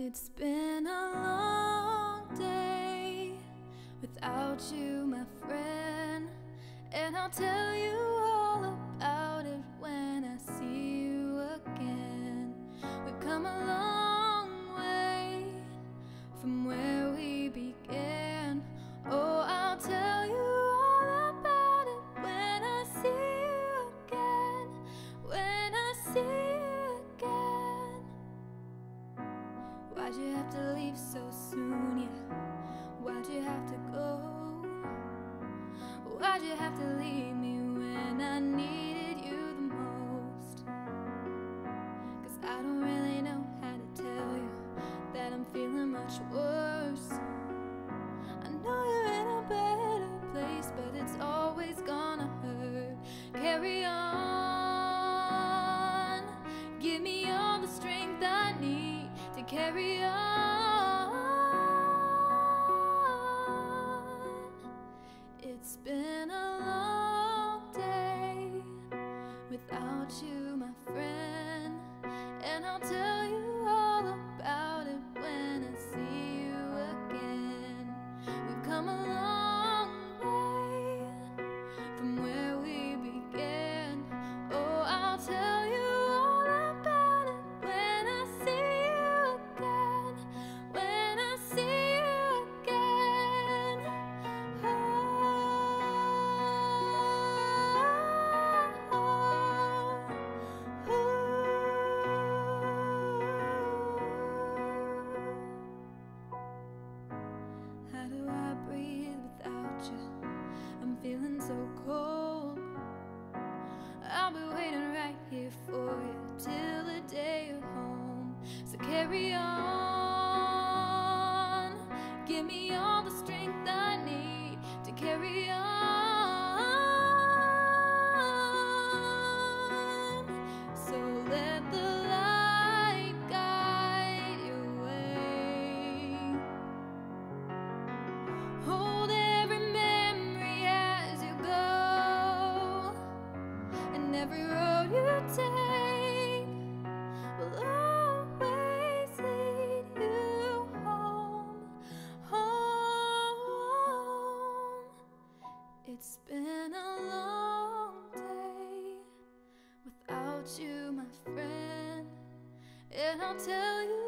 It's been a long day without you, my friend, and I'll tell you all about it when I see you again. We've come a long way from where we began. Oh, I'll tell you all about it when I see you again, when I see you again. Why'd you have to leave so soon, yeah? Why'd you have to go? Why'd you have to leave me when I needed you the most? 'Cause I don't really know how to tell you that I'm feeling much worse. I know you're in a better place, but it's always gonna hurt. Carry on, give me all the strength I need to carry on. It's been a long day without you, my friend, and I'll tell you all about it when I see you again. We've come a long way from where we began. Oh, I'll tell you all about it when I see you again, when I see you again. How do I breathe without you? I'm feeling so cold. I'll be waiting right here for you till the day you're home. So carry on, give me all the strength I need to carry on. So let the light guide your way. Hold every memory as you go, and every road you take will always lead you home, home. It's been a long day without you, my friend, and I'll tell you